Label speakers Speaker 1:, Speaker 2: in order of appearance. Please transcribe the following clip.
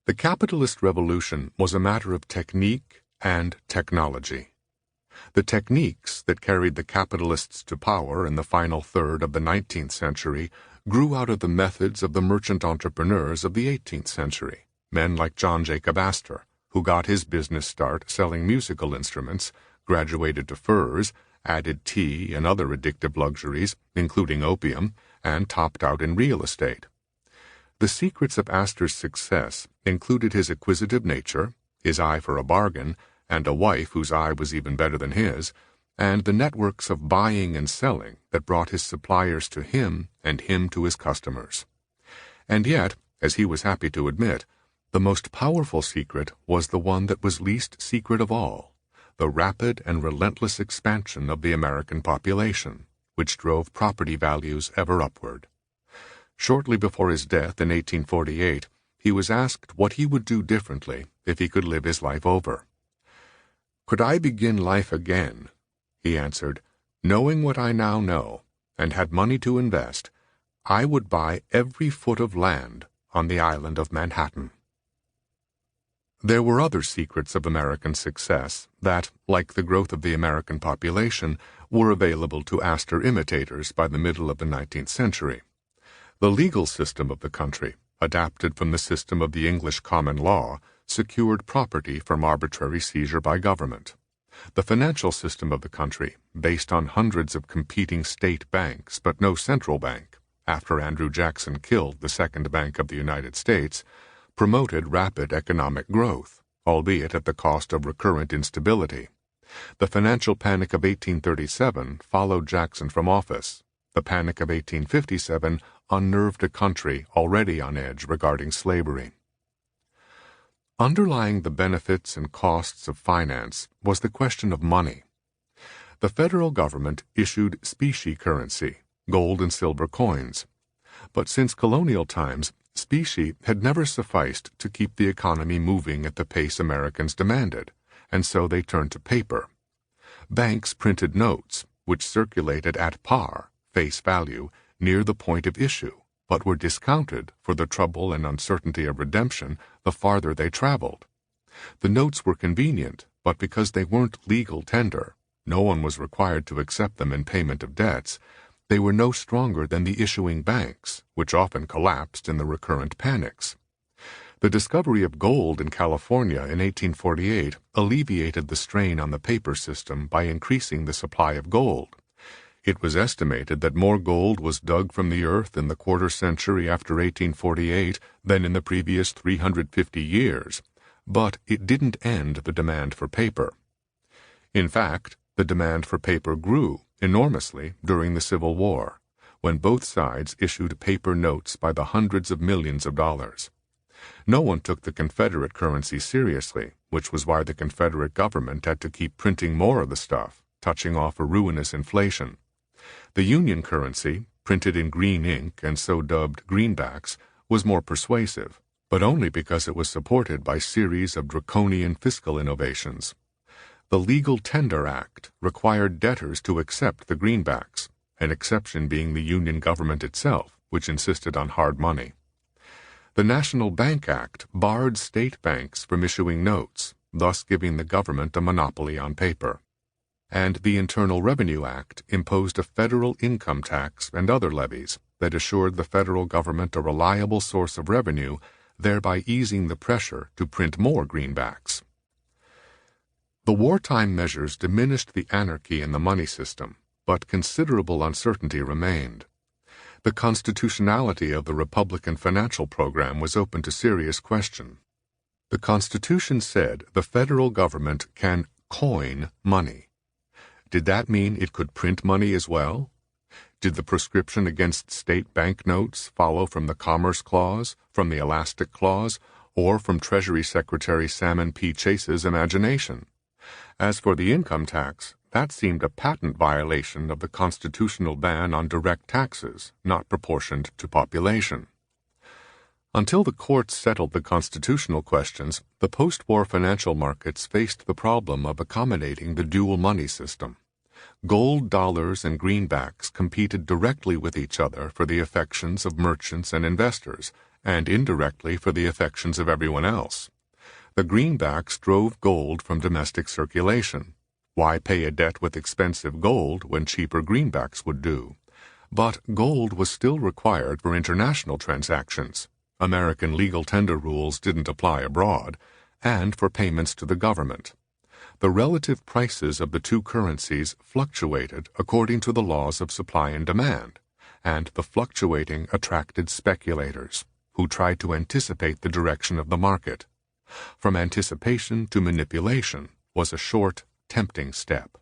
Speaker 1: The capitalist revolution was a matter of technique and technology. The techniques that carried the capitalists to power in the final third of the 19th century grew out of the methods of the merchant entrepreneurs of the 18th century, men like John Jacob Astor, who got his business start selling musical instruments, graduated to furs, added tea and other addictive luxuries, including opium, and topped out in real estate. The secrets of Astor's success included his acquisitive nature, his eye for a bargain, and a wife whose eye was even better than his, and the networks of buying and selling that brought his suppliers to him and him to his customers. And yet, as he was happy to admit, the most powerful secret was the one that was least secret of all, the rapid and relentless expansion of the American population, which drove property values ever upward. Shortly before his death in 1848, he was asked what he would do differently if he could live his life over. "Could I begin life again?" he answered, "knowing what I now know, and had money to invest, I would buy every foot of land on the island of Manhattan." There were other secrets of American success that, like the growth of the American population, were available to Astor imitators by the middle of the 19th century. The legal system of the country, adapted from the system of the English common law, secured property from arbitrary seizure by government. The financial system of the country, based on hundreds of competing state banks but no central bank, after Andrew Jackson killed the second bank of the United States, promoted rapid economic growth, albeit at the cost of recurrent instability. The financial panic of 1837 followed Jackson from office. The panic of 1857 unnerved a country already on edge regarding slavery. Underlying the benefits and costs of finance was the question of money. The federal government issued specie currency, gold and silver coins. But since colonial times, specie had never sufficed to keep the economy moving at the pace Americans demanded, and so they turned to paper. Banks printed notes, which circulated at par, face value, near the point of issue, but were discounted for the trouble and uncertainty of redemption the farther they traveled. The notes were convenient, but because they weren't legal tender, no one was required to accept them in payment of debts, they were no stronger than the issuing banks, which often collapsed in the recurrent panics. The discovery of gold in California in 1848 alleviated the strain on the paper system by increasing the supply of gold. It was estimated that more gold was dug from the earth in the quarter century after 1848 than in the previous 350 years, but it didn't end the demand for paper. In fact, the demand for paper grew enormously during the Civil War, when both sides issued paper notes by the hundreds of millions of dollars. No one took the Confederate currency seriously, which was why the Confederate government had to keep printing more of the stuff, touching off a ruinous inflation. The Union currency, printed in green ink and so dubbed greenbacks, was more persuasive, but only because it was supported by a series of draconian fiscal innovations. The Legal Tender Act required debtors to accept the greenbacks, an exception being the Union government itself, which insisted on hard money. The National Bank Act barred state banks from issuing notes, thus giving the government a monopoly on paper. And the Internal Revenue Act imposed a federal income tax and other levies that assured the federal government a reliable source of revenue, thereby easing the pressure to print more greenbacks. The wartime measures diminished the anarchy in the money system, but considerable uncertainty remained. The constitutionality of the Republican financial program was open to serious question. The Constitution said the federal government can coin money. Did that mean it could print money as well? Did the prescription against state banknotes follow from the Commerce Clause, from the Elastic Clause, or from Treasury Secretary Salmon P. Chase's imagination? As for the income tax, that seemed a patent violation of the constitutional ban on direct taxes, not proportioned to population. Until the courts settled the constitutional questions, the post-war financial markets faced the problem of accommodating the dual money system. Gold dollars and greenbacks competed directly with each other for the affections of merchants and investors, and indirectly for the affections of everyone else. The greenbacks drove gold from domestic circulation. Why pay a debt with expensive gold when cheaper greenbacks would do? But gold was still required for international transactions. American legal tender rules didn't apply abroad, and for payments to the government. The relative prices of the two currencies fluctuated according to the laws of supply and demand, and the fluctuating attracted speculators, who tried to anticipate the direction of the market. From anticipation to manipulation was a short, tempting step.